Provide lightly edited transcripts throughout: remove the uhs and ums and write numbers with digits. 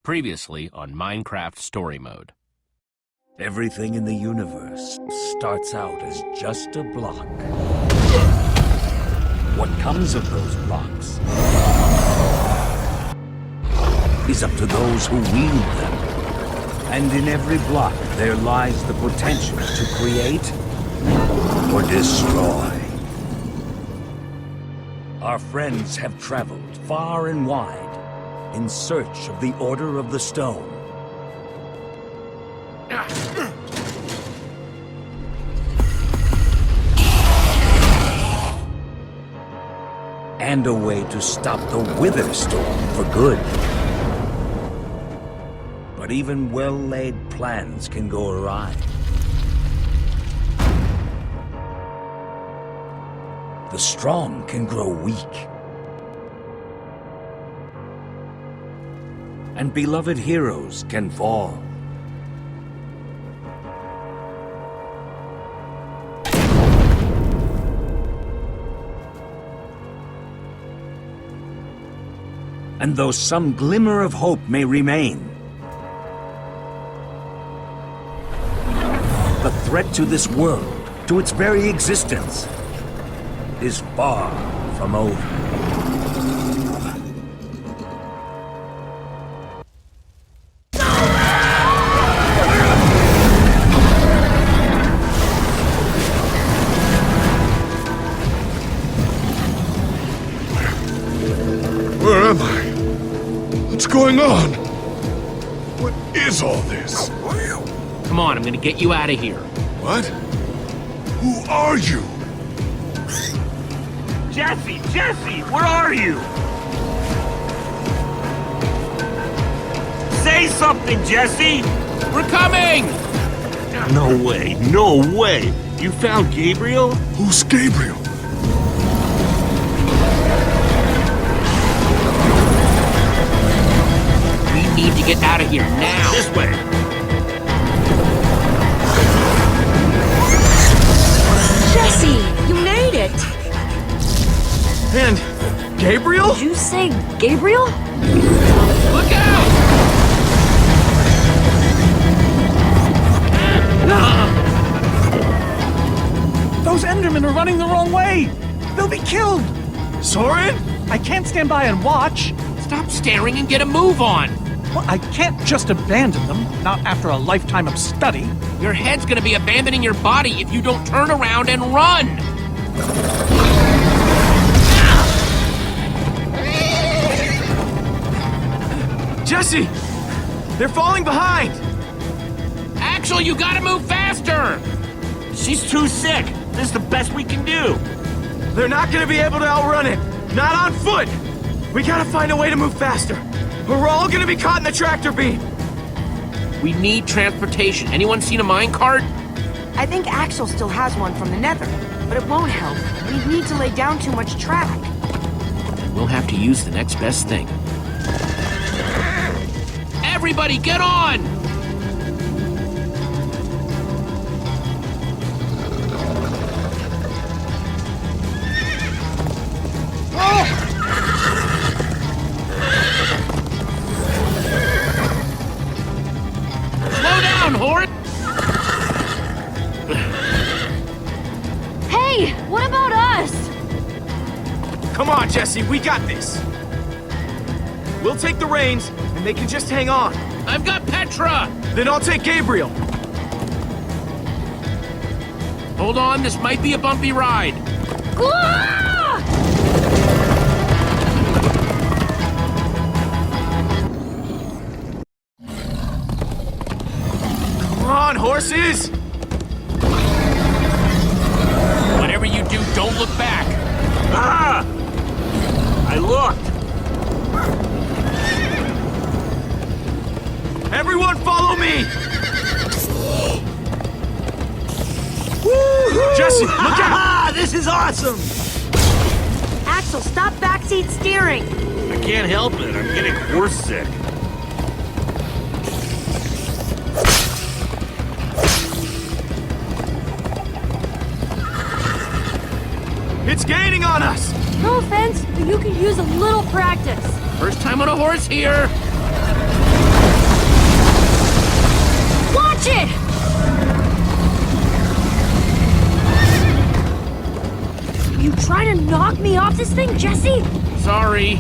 Previously on Minecraft Story Mode. Everything in the universe starts out as just a block. What comes of those blocks is up to those who wield them. And in every block there lies the potential to create or destroy. Our friends have traveled far and wide in search of the Order of the Stone. And a way to stop the Wither Storm for good. But even well-laid plans can go awry. The strong can grow weak. And beloved heroes can fall. And though some glimmer of hope may remain, the threat to this world, to its very existence, is far from over. Where am I? What's going on? What is all this? Come on, I'm gonna get you out of here. What? Who are you? Jesse! Jesse! Where are you? Say something, Jesse! We're coming! No way! No way! You found Gabriel? Who's Gabriel? We need to get out of here now. This way! Jesse, you made it! And Gabriel? Did you say Gabriel? Look out! Those Endermen are running the wrong way! They'll be killed! Soren? I can't stand by and watch. Stop staring and get a move on. Well, I can't just abandon them, not after a lifetime of study. Your head's gonna be abandoning your body if you don't turn around and run. Jesse! They're falling behind! Axel, you gotta move faster! She's too sick! This is the best we can do! They're not gonna be able to outrun it! Not on foot! We gotta find a way to move faster! Or we're all gonna be caught in the tractor beam! We need transportation. Anyone seen a minecart? I think Axel still has one from the Nether, but it won't help. We need to lay down too much track. We'll have to use the next best thing. Everybody, get on! Slow down, Horde! Hey, what about us? Come on, Jesse, we got this! We'll take the reins, and they can just hang on. I've got Petra! Then I'll take Gabriel. Hold on, this might be a bumpy ride. Ah! Come on, horses! Whatever you do, don't look back. Ah! I looked. Everyone follow me! Jesse, look out! This is awesome! Axel, stop backseat steering! I can't help it. I'm getting horse sick. It's gaining on us! No offense, but you could use a little practice. First time on a horse here. Watch it! You trying to knock me off this thing, Jesse? Sorry.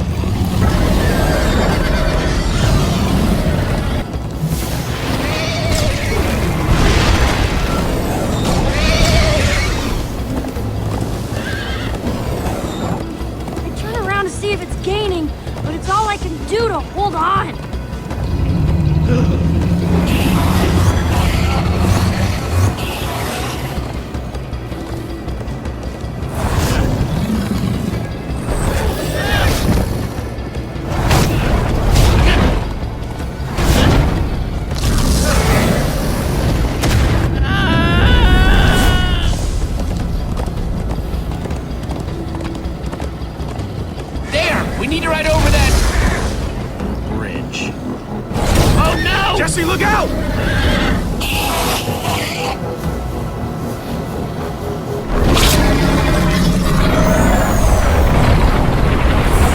I turn around to see if it's gaining, but it's all I can do to hold on. We need to ride over that bridge. Oh no! Jesse, look out!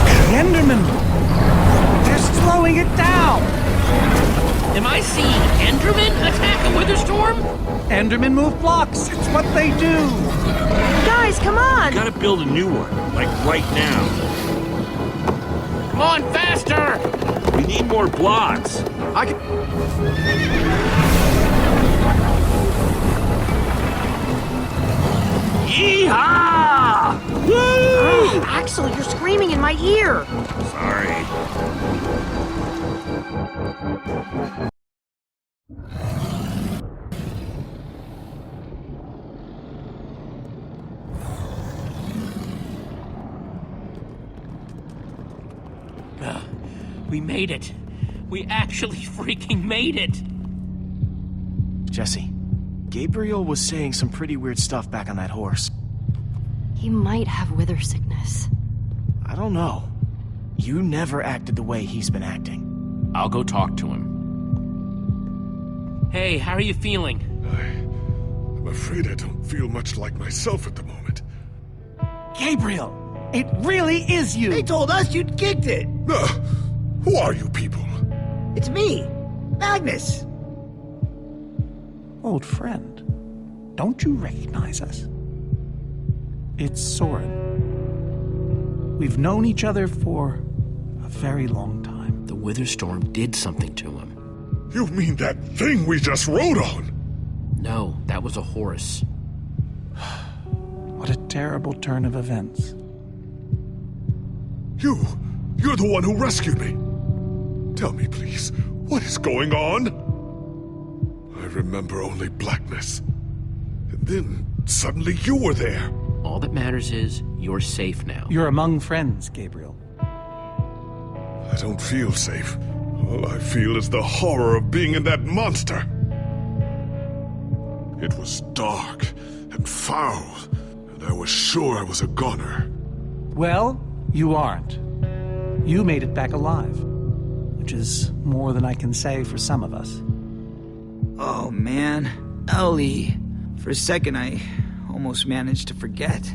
The Enderman! They're slowing it down! Am I seeing Enderman attack a Witherstorm? Endermen move blocks. It's what they do. Guys, come on! Gotta build a new one, like right now. Come on, faster! We need more blocks. I can... Yeehaw! Woo! Oh, Axel, you're screaming in my ear! Sorry. We made it. We actually freaking made it. Jesse, Gabriel was saying some pretty weird stuff back on that horse. He might have wither sickness. I don't know. You never acted the way he's been acting. I'll go talk to him. Hey, how are you feeling? I'm afraid I don't feel much like myself at the moment. Gabriel, it really is you. They told us you'd kicked it. Who are you people? It's me, Magnus. Old friend, don't you recognize us? It's Soren. We've known each other for a very long time. The Witherstorm did something to him. You mean that thing we just rode on? No, that was a horse. What a terrible turn of events. You're the one who rescued me. Tell me, please, what is going on? I remember only blackness. And then, suddenly you were there. All that matters is you're safe now. You're among friends, Gabriel. I don't feel safe. All I feel is the horror of being in that monster. It was dark and foul, and I was sure I was a goner. Well, you aren't. You made it back alive, which is more than I can say for some of us. Oh, man. Ellie. For a second, I almost managed to forget.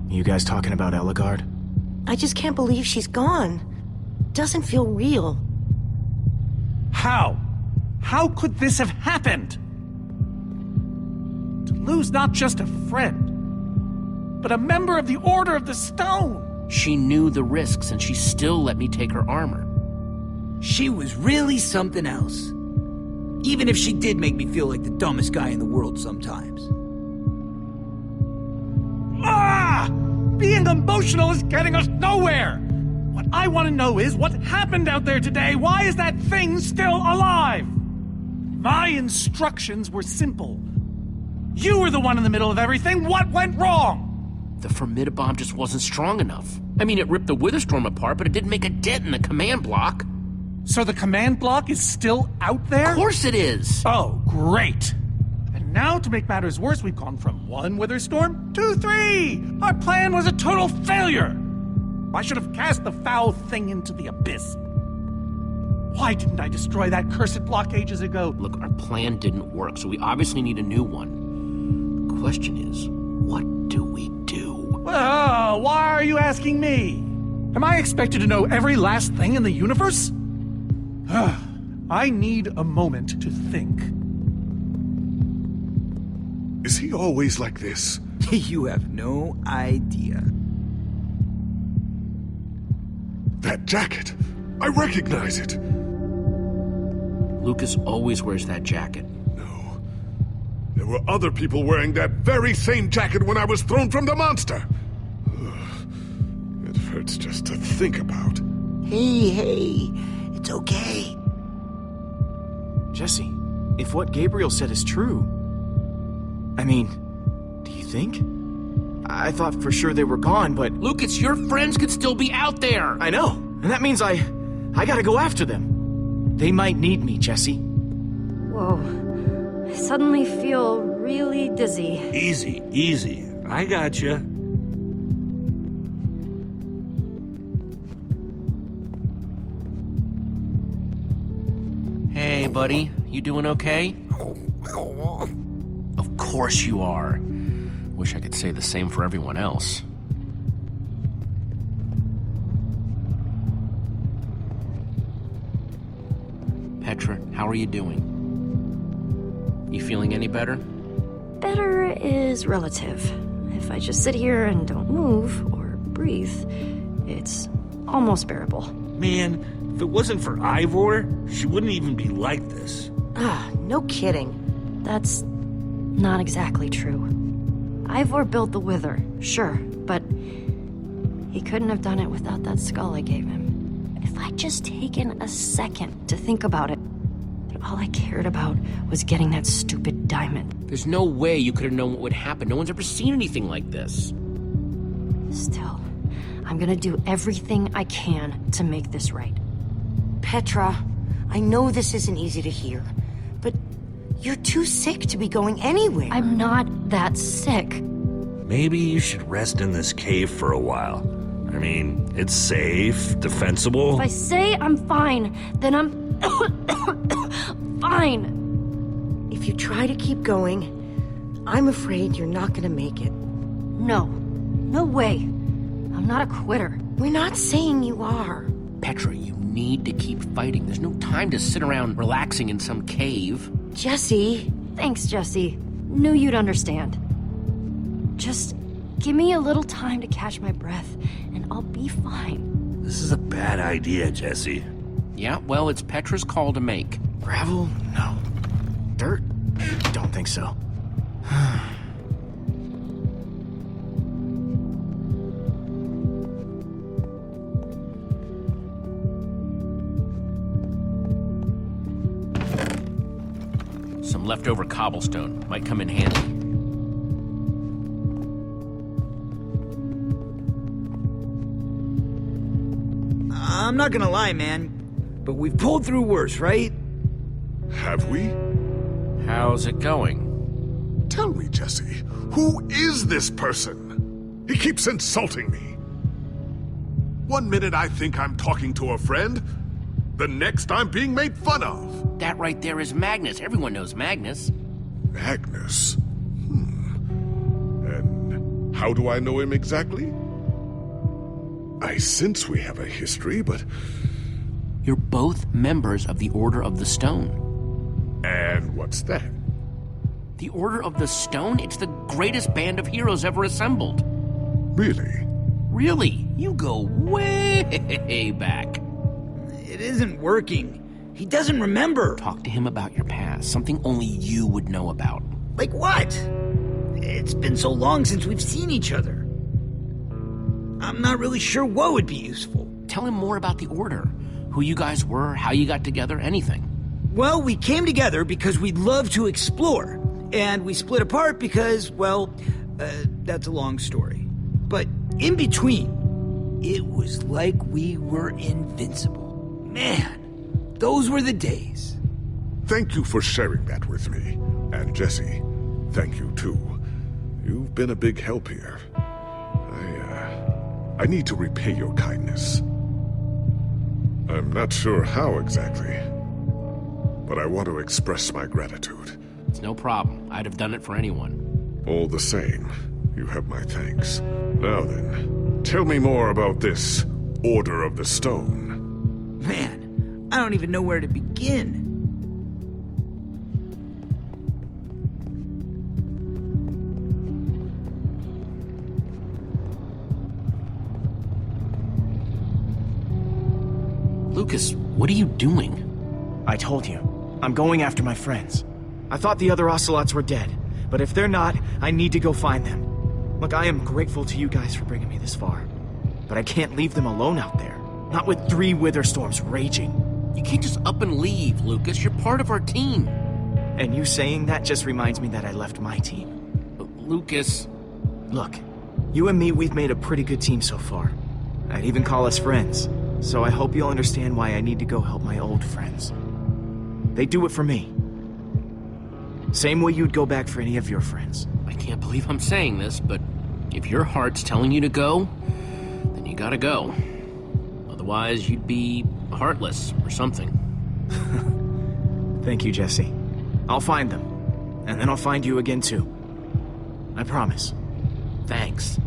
You guys talking about Ellegaard? I just can't believe she's gone. Doesn't feel real. How? How could this have happened? To lose not just a friend, but a member of the Order of the Stone. She knew the risks, and she still let me take her armor. She was really something else. Even if she did make me feel like the dumbest guy in the world sometimes. Ah! Being emotional is getting us nowhere! What I want to know is what happened out there today? Why is that thing still alive? My instructions were simple. You were the one in the middle of everything. What went wrong? The Formidabomb just wasn't strong enough. I mean, it ripped the Witherstorm apart, but it didn't make a dent in the command block. So the command block is still out there? Of course it is! Oh, great. And now, to make matters worse, we've gone from 1 Witherstorm to 3! Our plan was a total failure! I should have cast the foul thing into the abyss. Why didn't I destroy that cursed block ages ago? Look, our plan didn't work, so we obviously need a new one. The question is, what do we do? Well, why are you asking me? Am I expected to know every last thing in the universe? I need a moment to think. he always like this? You have no idea. That jacket! I recognize it! Lucas always wears that jacket. No. There were other people wearing that very same jacket when I was thrown from the monster! Ugh. It hurts just to think about. Hey, it's okay. Jesse, if what Gabriel said is true... I mean, do you think? I thought for sure they were gone, but... Lucas, your friends could still be out there! I know, and that means I gotta go after them. They might need me, Jesse. Whoa. I suddenly feel really dizzy. Easy, easy. I gotcha. Hey, buddy. You doing okay? Of course you are. Wish I could say the same for everyone else. Petra, how are you doing? You feeling any better? Better is relative. If I just sit here and don't move or breathe, it's almost bearable. Man, if it wasn't for Ivor, she wouldn't even be like this. No kidding. That's not exactly true. Ivor built the Wither, sure, but he couldn't have done it without that skull I gave him. If I'd just taken a second to think about it, but all I cared about was getting that stupid diamond. There's no way you could have known what would happen. No one's ever seen anything like this. Still, I'm gonna do everything I can to make this right. Petra, I know this isn't easy to hear, but you're too sick to be going anywhere. I'm not that sick. Maybe you should rest in this cave for a while. I mean, it's safe, defensible. If I say I'm fine, then I'm fine. If you try to keep going, I'm afraid you're not gonna make it. No. No way. I'm not a quitter. We're not saying you are. Petra, you need to keep fighting. There's no time to sit around relaxing in some cave. Jesse. Thanks, Jesse. Knew you'd understand. Just give me a little time to catch my breath, and I'll be fine. This is a bad idea, Jesse. Yeah, well, it's Petra's call to make. Gravel? No. Dirt? Don't think so. Some leftover cobblestone might come in handy. I'm not gonna lie, man, but we've pulled through worse, right? Have we? How's it going? Tell me, Jesse, who is this person? He keeps insulting me. One minute I think I'm talking to a friend, the next I'm being made fun of. That right there is Magnus. Everyone knows Magnus. Magnus? And how do I know him exactly? I sense we have a history, but... You're both members of the Order of the Stone. And what's that? The Order of the Stone? It's the greatest band of heroes ever assembled. Really? Really? You go way back. It isn't working. He doesn't remember. Talk to him about your past. Something only you would know about. Like what? It's been so long since we've seen each other. I'm not really sure what would be useful. Tell him more about the Order. Who you guys were, how you got together, anything. Well, we came together because we'd love to explore. And we split apart because, well, that's a long story. But in between, it was like we were invincible. Man, those were the days. Thank you for sharing that with me. And Jesse, thank you too. You've been a big help here. I need to repay your kindness. I'm not sure how exactly, but I want to express my gratitude. It's no problem. I'd have done it for anyone. All the same, you have my thanks. Now then, tell me more about this Order of the Stone. Man, I don't even know where to begin. Lucas, what are you doing? I told you. I'm going after my friends. I thought the other Ocelots were dead, but if they're not, I need to go find them. Look, I am grateful to you guys for bringing me this far, but I can't leave them alone out there. Not with 3 wither storms raging. You can't just up and leave, Lucas. You're part of our team. And you saying that just reminds me that I left my team. Lucas... Look, you and me, we've made a pretty good team so far. I'd even call us friends. So I hope you'll understand why I need to go help my old friends. They do it for me. Same way you'd go back for any of your friends. I can't believe I'm saying this, but if your heart's telling you to go, then you gotta go. Otherwise, you'd be heartless or something. Thank you, Jesse. I'll find them. And then I'll find you again, too. I promise. Thanks.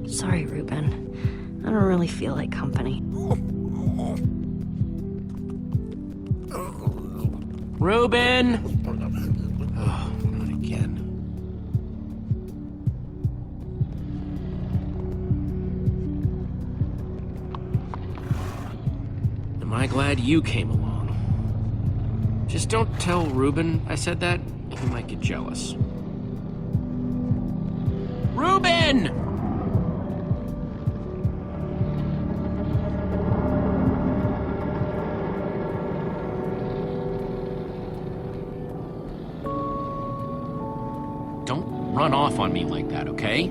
Sorry, Reuben. I don't really feel like company. Reuben! Oh, not again. Am I glad you came along? Just don't tell Reuben I said that. He might get jealous. Reuben! Don't run off on me like that, okay? I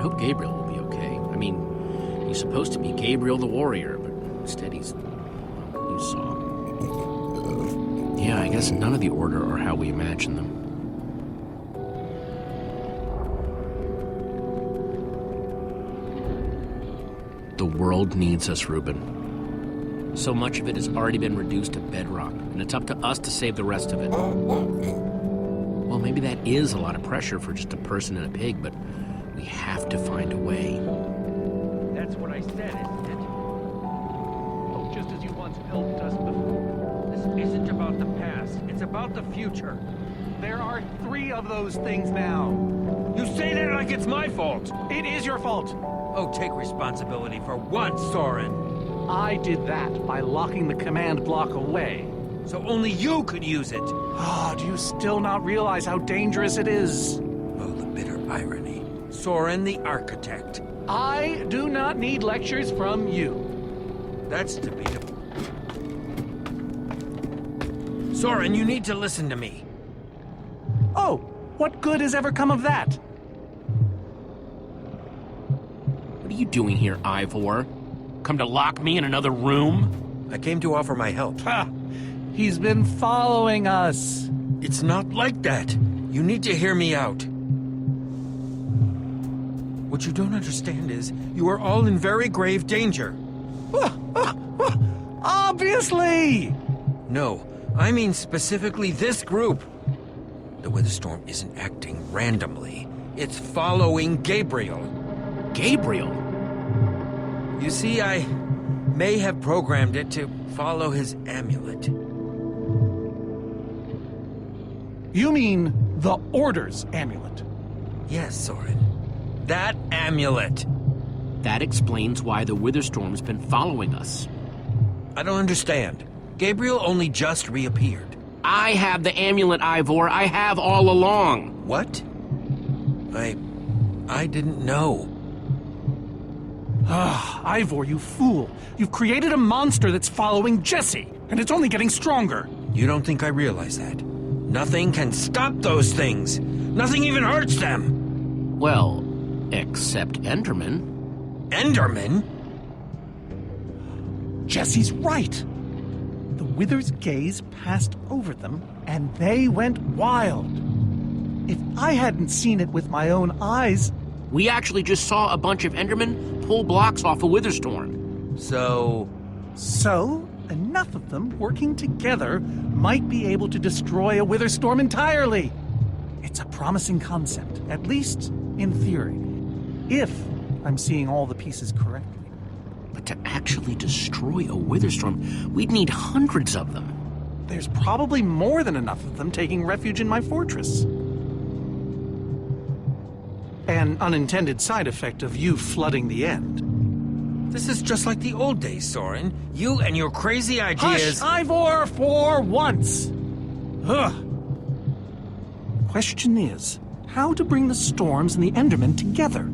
hope Gabriel will be okay. I mean, he's supposed to be Gabriel the warrior, but instead he's... well, you saw. Yeah, I guess none of the Order are how we imagine them. The world needs us, Reuben. So much of it has already been reduced to bedrock, and it's up to us to save the rest of it. Well, maybe that is a lot of pressure for just a person and a pig, but we have to find a way. That's what I said, isn't it? Oh, just as you once helped us before. This isn't about the past. It's about the future. There are 3 of those things now. You say that like it's my fault. It is your fault. Oh, take responsibility for once, Soren. I did that by locking the command block away. So only you could use it. Ah, do you still not realize how dangerous it is? Oh, the bitter irony. Soren the architect. I do not need lectures from you. That's debatable. Soren, you need to listen to me. Oh, what good has ever come of that? What are you doing here, Ivor? Come to lock me in another room? I came to offer my help. Ha! He's been following us. It's not like that. You need to hear me out. What you don't understand is, you are all in very grave danger. Obviously! No, I mean specifically this group. The Witherstorm isn't acting randomly. It's following Gabriel. Gabriel? You see, I may have programmed it to follow his amulet. You mean the Order's amulet? Yes, Soren. That amulet. That explains why the Witherstorm's been following us. I don't understand. Gabriel only just reappeared. I have the amulet, Ivor. I have all along. What? I didn't know. Ah, Ivor, you fool. You've created a monster that's following Jesse, and it's only getting stronger. You don't think I realize that? Nothing can stop those things. Nothing even hurts them. Well, except Enderman. Enderman? Jesse's right. The Wither's gaze passed over them, and they went wild. If I hadn't seen it with my own eyes... We actually just saw a bunch of Endermen pull blocks off a Witherstorm. So, So, enough of them working together might be able to destroy a Wither Storm entirely. It's a promising concept, at least in theory, if I'm seeing all the pieces correctly. But to actually destroy a Wither Storm, we'd need hundreds of them. There's probably more than enough of them taking refuge in my fortress. An unintended side effect of you flooding the end. This is just like the old days, Soren. You and your crazy ideas. Hush, Ivor, for once! Ugh. Question is, how to bring the Storms and the Endermen together?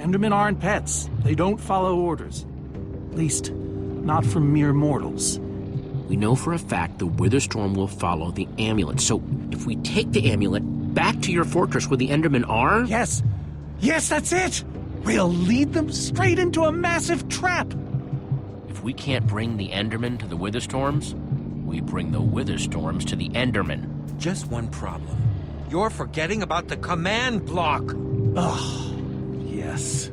Endermen aren't pets. They don't follow orders. At least, not from mere mortals. We know for a fact the Wither Storm will follow the amulet, so if we take the amulet back to your fortress where the Endermen are... Yes! Yes, that's it! We'll lead them straight into a massive trap! If we can't bring the Endermen to the Wither Storms, we bring the Wither Storms to the Endermen. Just one problem. You're forgetting about the command block. Ugh. Yes.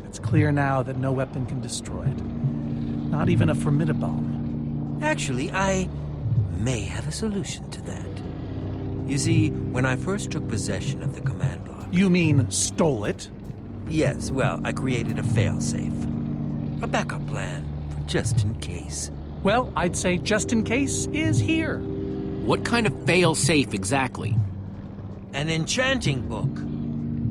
It's clear now that no weapon can destroy it. Not even a formidabomb. Actually, I may have a solution to that. You see, when I first took possession of the command block... You mean stole it? Yes, well, I created a failsafe. A backup plan, for just in case. Well, I'd say just in case is here. What kind of fail-safe exactly? An enchanting book.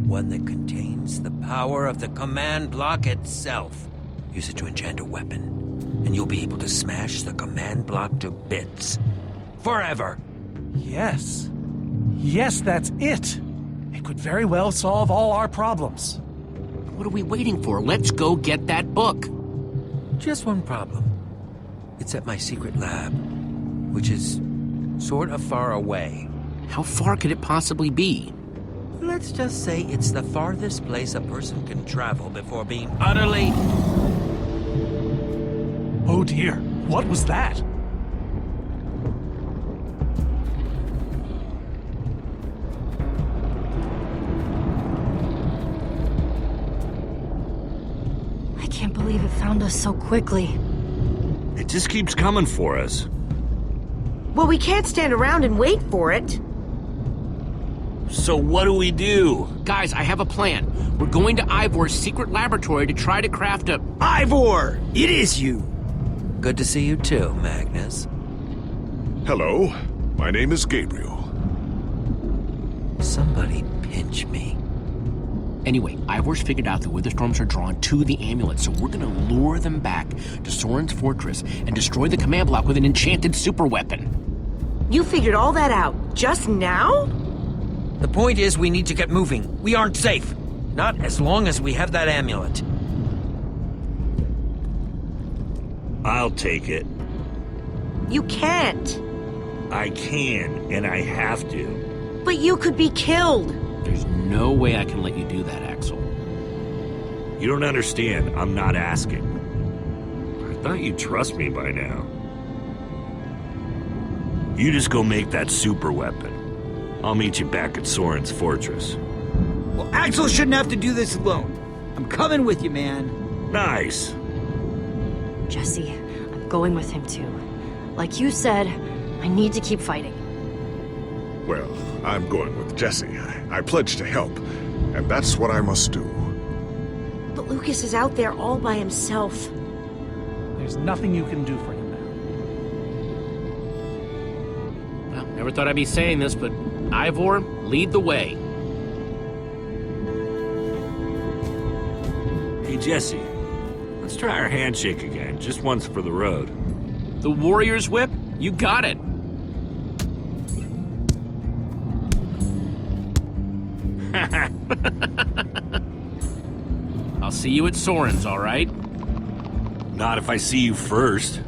One that contains the power of the command block itself. Use it to enchant a weapon, and you'll be able to smash the command block to bits. Forever. Yes. Yes, that's it. It could very well solve all our problems. What are we waiting for? Let's go get that book. Just one problem. It's at my secret lab, which is sort of far away. How far could it possibly be? Let's just say it's the farthest place a person can travel before being utterly... Oh dear, what was that? I can't believe it found us so quickly. It just keeps coming for us. Well, we can't stand around and wait for it. So what do we do? Guys, I have a plan. We're going to Ivor's secret laboratory to try to craft a... Ivor! It is you! Good to see you too, Magnus. Hello, my name is Gabriel. Somebody pinch me. Anyway, Ivor's figured out the Wither Storms are drawn to the amulet, so we're gonna lure them back to Soren's fortress and destroy the command block with an enchanted super weapon. You figured all that out just now? The point is we need to get moving. We aren't safe. Not as long as we have that amulet. I'll take it. You can't. I can, and I have to. But you could be killed. There's no way I can let you do that, Axel. You don't understand. I'm not asking. I thought you'd trust me by now. You just go make that super weapon. I'll meet you back at Soren's fortress. Well, Axel shouldn't have to do this alone. I'm coming with you, man. Nice. Jesse, I'm going with him too. Like you said, I need to keep fighting. Well, I'm going with Jesse. I pledged to help, and that's what I must do. But Lucas is out there all by himself. There's nothing you can do for him now. Well, never thought I'd be saying this, but Ivor, lead the way. Hey, Jesse. Let's try our handshake again, just once for the road. The Warrior's Whip? You got it. I'll see you at Soren's, all right? Not if I see you first.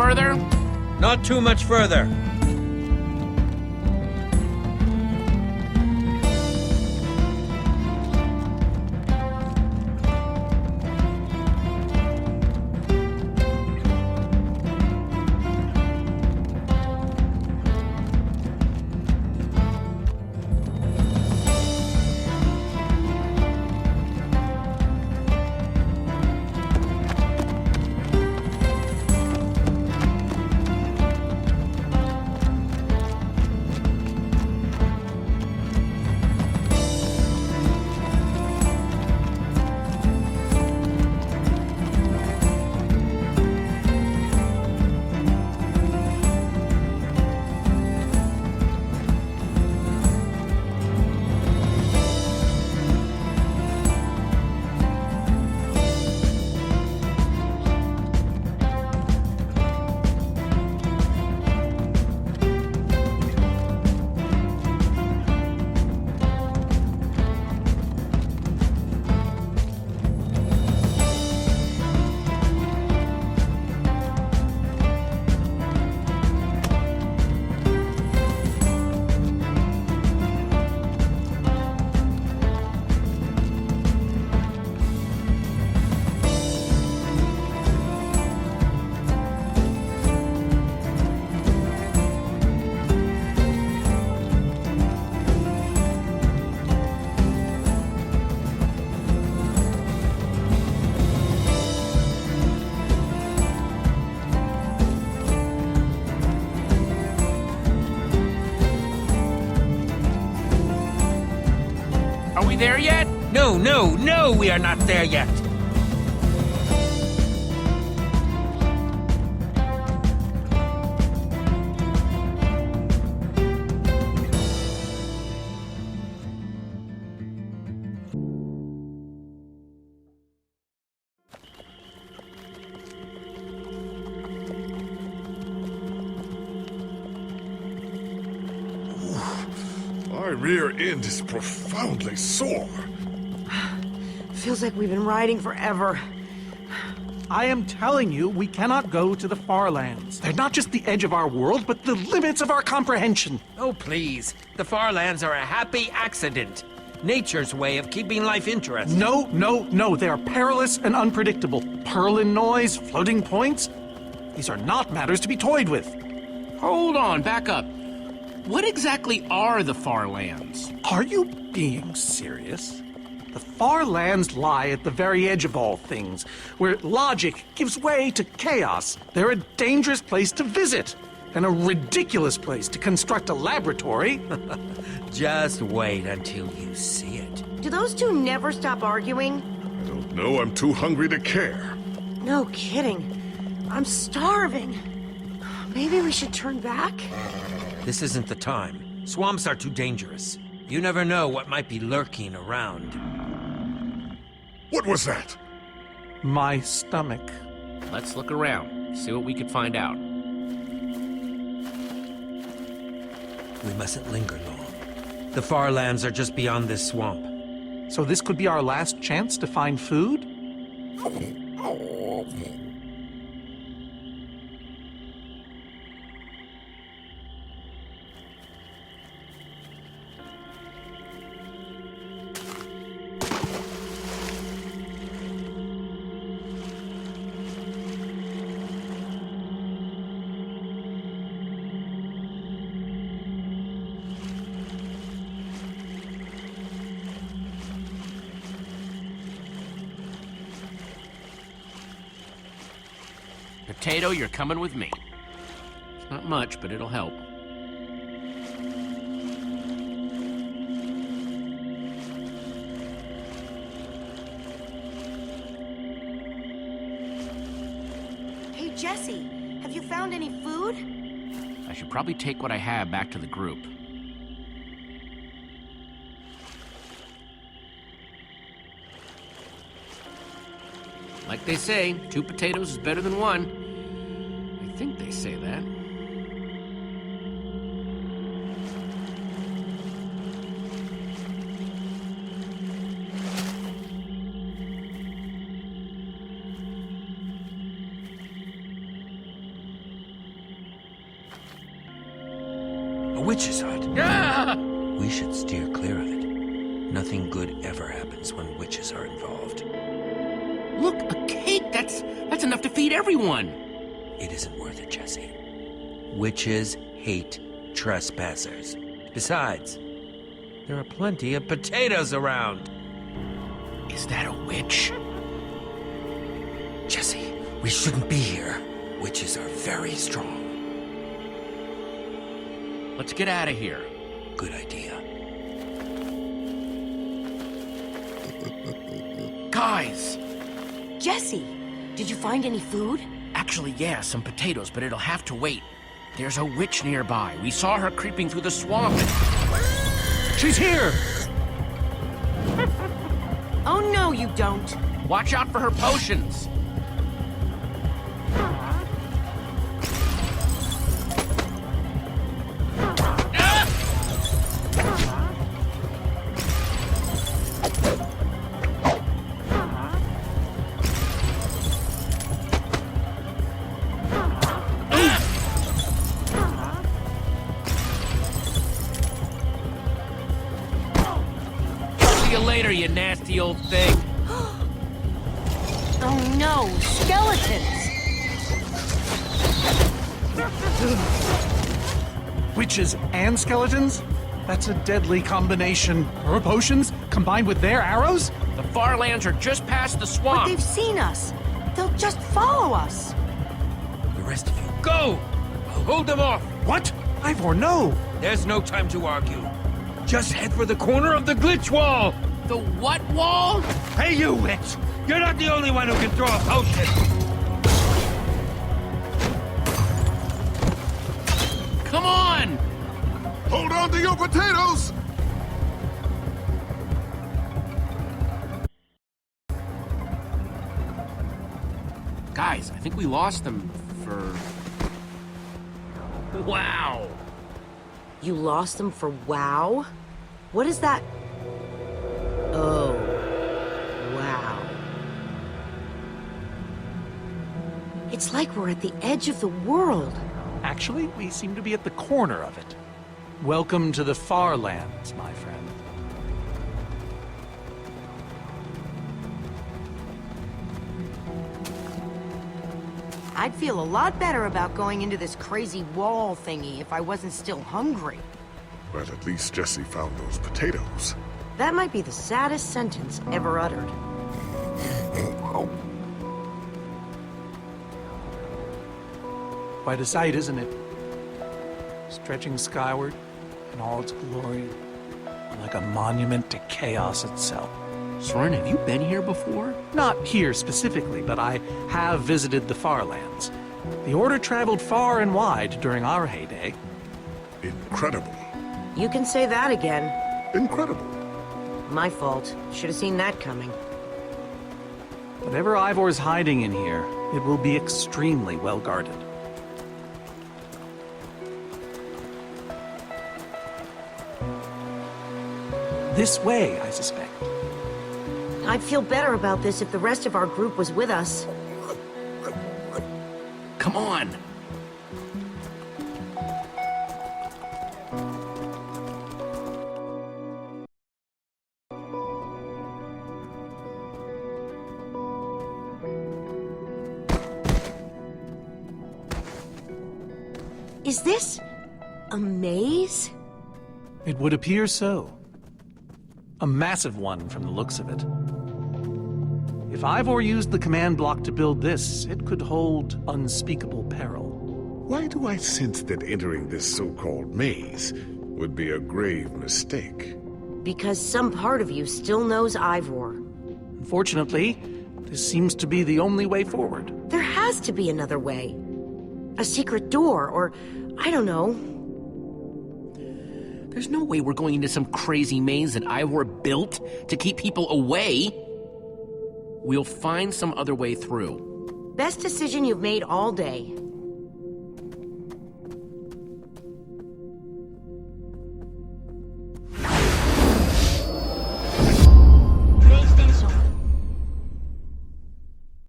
further? Not too much further. Are we there yet? No, no, no, we are not there yet. My rear end is profoundly sore. Feels like we've been riding forever. I am telling you, we cannot go to the far lands. They're not just the edge of our world, but the limits of our comprehension. Oh, please. The far lands are a happy accident. Nature's way of keeping life interesting. No, no, no. They are perilous and unpredictable. Purlin noise, floating points. These are not matters to be toyed with. Hold on, back up. What exactly are the far lands? Are you being serious? The far lands lie at the very edge of all things, where logic gives way to chaos. They're a dangerous place to visit, and a ridiculous place to construct a laboratory. Just wait until you see it. Do those two never stop arguing? I don't know, I'm too hungry to care. No kidding. I'm starving. Maybe we should turn back? This isn't the time. Swamps are too dangerous. You never know what might be lurking around. What was that? My stomach. Let's look around, see what we can find out. We mustn't linger long. The far lands are just beyond this swamp. So this could be our last chance to find food? Potato, you're coming with me. It's not much, but it'll help. Hey, Jesse, have you found any food? I should probably take what I have back to the group. Like they say, 2 potatoes is better than 1. I think they say that. A witch's hut. Ah! We should steer clear of it. Nothing good ever happens when witches are involved. Look, a cake! That's enough to feed everyone! It isn't worth it, Jesse. Witches hate trespassers. Besides, there are plenty of potatoes around. Is that a witch? Jesse, we shouldn't be here. Witches are very strong. Let's get out of here. Good idea. Guys! Jesse, did you find any food? Actually, yeah, some potatoes, but it'll have to wait. There's a witch nearby. We saw her creeping through the swamp. She's here! Oh no, you don't. Watch out for her potions. See you later, you nasty old thing. Oh no, skeletons! Witches and skeletons? That's a deadly combination. Her potions combined with their arrows? The Farlands are just past the But swamp. they've seen us. They'll just follow us. The rest of you, go! I'll hold them off. What? Ivor, no! There's no time to argue. Just head for the corner of the glitch wall. The what wall? Hey, you witch! You're not the only one who can throw a potion. Come on! Hold on to your potatoes! Guys, I think we lost them for... Wow! You lost them for WoW? What is that? Oh. Wow. It's like we're at the edge of the world. Actually, we seem to be at the corner of it. Welcome to the Farlands, my friend. I'd feel a lot better about going into this crazy wall thingy if I wasn't still hungry. Well, at least Jesse found those potatoes. That might be the saddest sentence ever uttered. Quite a sight, isn't it? Stretching skyward in all its glory, like a monument to chaos itself. Soren, have you been here before? Not here specifically, but I have visited the Farlands. The Order traveled far and wide during our heyday. Incredible. You can say that again. Incredible. My fault. Should have seen that coming. Whatever Ivor's hiding in here, it will be extremely well guarded. This way, I suspect. I'd feel better about this if the rest of our group was with us. Come on! Is this a maze? It would appear so. A massive one from the looks of it. If Ivor used the command block to build this, it could hold unspeakable peril. Why do I sense that entering this so-called maze would be a grave mistake? Because some part of you still knows Ivor. Unfortunately, this seems to be the only way forward. There has to be another way. A secret door, or I don't know. There's no way we're going into some crazy maze that Ivor built to keep people away. We'll find some other way through. Best decision you've made all day.